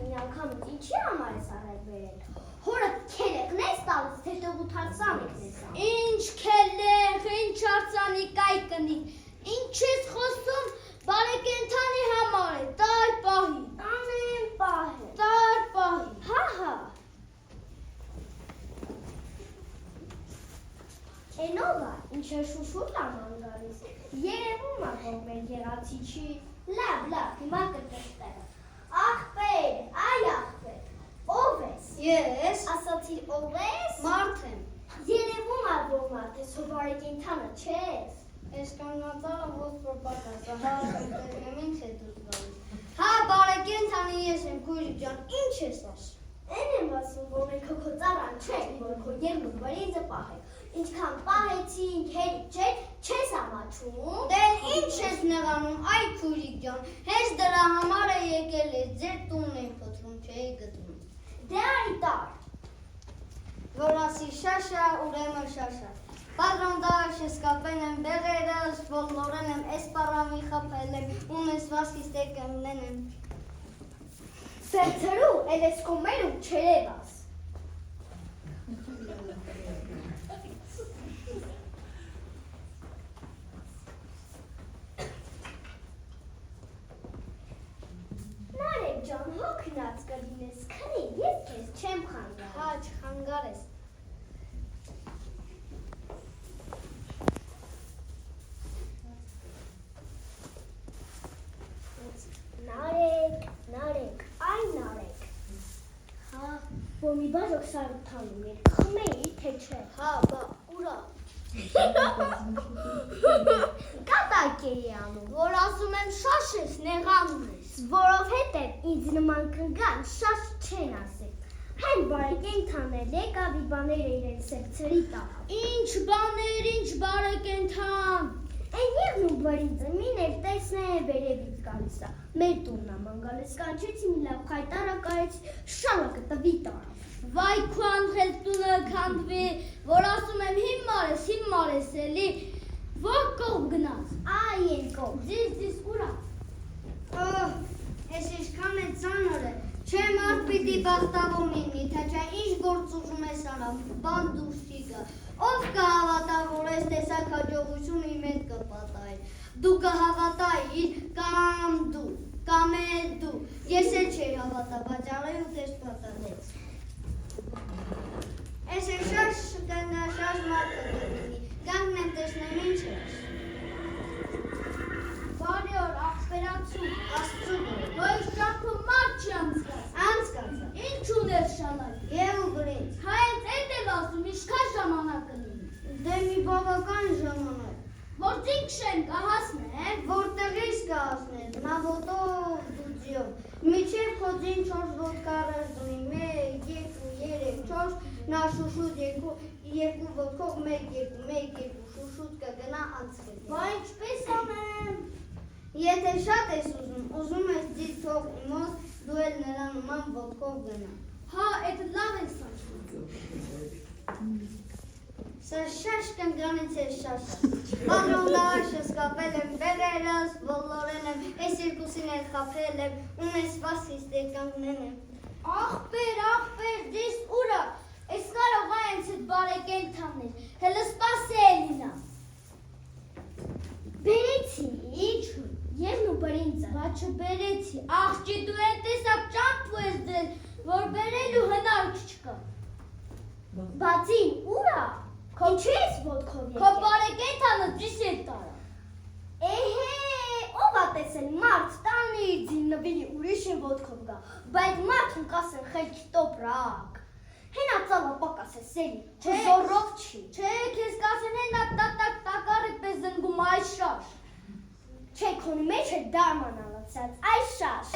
մի անգամից ինչի համար ես առայր բերել։ Հորը քելեքն ես տալիս, թե տղուտ հարցանիքն ես ա։ Ինչ քելեխ, ինչ հարցանիք այ կնի, ինչ ես խոսում բարեկենդանի համար է, տար պահի։ Տանեմ պահ է։ Տար պահի։ Հա։ Էնովա, ինչ է շուշուտ աման գալիս, երևում ա որ մեր գեղացի չի, լավ, հիմա կտեստերը, աղպեր, այ աղպեր, ով ես, Ես ասացիր ով ես, մարդ եմ, երևում ա որ մարդ ես, հո բարեկենդանը չես, ես կանգնածալը ոնց որ պակասա, հա եմ ինչ է դուս գալիս, հա բարեկենդանի ես եմ քույրիկ ջան, ինչ ես ասում, Են եմ ասում, որ մենք քո ծառան չենք, որ քո երնու վրիձը պահենք, ինչքան պահեցինք, հերիք չես ամաչում, դե ինչ ես նեղանում, այ քույրիկ ջան, հենց դրա համար է եկել ես, ձեր տունն եմ փոթրում, չէի գտնում, դե արի տար, որ ասի շաշա, ուրեմն շաշա, Պատրոնդաշ ես կապել եմ բեղերս, բոլորեն եմ էսպարամի խապել եմ, ունես վասկիս տեկմնեն եմ, Սերցրու, էլ ես կոմերում չերևաս, Նարեկ ջան, հոգնած կլինես, քնի, ես քեզ չեմ խանգարում, հա չխանգար ես, Նարեկ, այ նարեկ, հա, որ մի բաժոք սարութանում էր, խմեի, թե չէ, հա, բա, ուրա, կատակ էի անում, որ ասում եմ շաշ ես, նեղանում ես, որովհետև ինձ նման կնգան շաշ չեն ասել, հեն բարեկենդանել եկավ բաները իրեն սերցրի տավ, ինչ բաներ, ինչ բարեկենդան, Են եղնու բրիձը միներ տեսնե է վերևից գալիս է, մեր տունն աման գալիս կանչեցի մի լավ խայտարա կարեցի, շալակը տվի տարավ, վայ քո անխել տունը քանդվի, որ ասում եմ հիմար ես էլի, որ կողմ գնաց, այ երկով, ձիզ ուրա, ես ինչքան է ծանր է, չէ մարդ պիտի բախտավոր լինի, թե չէ ինչ գործ ուժում ես անամ, բան դուրս չի գա, ով կհավատա, որ ես տեսակ հաջողություն իմ հետ կպատայր, դու կհավատայիր կամ էլ դու, ես էլ չէի հավատա, բաճարի ու տես պատանեց, ես է շաշ մարդը կլինի, գանգն եմ տեսնեմ ինչ ես, բարի օր, աղբերացու, աստծու գոր, Ոչ ճապը մարդ չի անցկացա, ինչ ուներ շալակ, և ու գրեց, հա ենց էդ եմ ասում, ինչքան ժամանակ կլինի, դե մի բավական ժամանակ, որ ծինք շեն կահասնեմ, որտեղից կհասնել, նա ոտով դուծյով, միջև քոձին 4 ոտք առաջ դունի, 1, 2, 3, 4, նա շուշուտ երկու ոտքով 1, 2, շուշուտ կգնա անցել, բա ինչպես անեմ, եթե շատ ես ուզում ես ձիզ թող իմոս, դու էլ նրա նման ոտքով գնա, հա էդ լավ են սաչում, Սա շաշ կնգանից է շաշը, պատրոնդաշս կապել եմ բեղերս, բոլորեն եմ, ես երկուսին էլ խապել եմ, ունես վասկիս տեկանգնեն եմ, աղբեր, դիս ուրա, ես կարող այնց էդ բարեկենդաներ, հելը սպասի էլինա, բերեցի, ինչու, եղնու բրինձը, բա չբերեցի, աղջի դու են տեսակ ճամպու ես դել, որ բերելու հնարք չկա, բացին ուրա, ինչու ես ոտքով եկել, քո բարեկենդանը ձիս է տարա, Էհե, ով ա տեսել մարդ տանի ձիննվիլի ուրիշին ոտքով գա, բայց մարդուն կասեն խելքի տոպրակ, հենա ծավա պակաս է սերի, զորով չի, չէ, քեզ կասեն հենա տակարի պես զնգում այս շաշ, չէ քոնի մեջ է դարման ալացած, այս շաշ,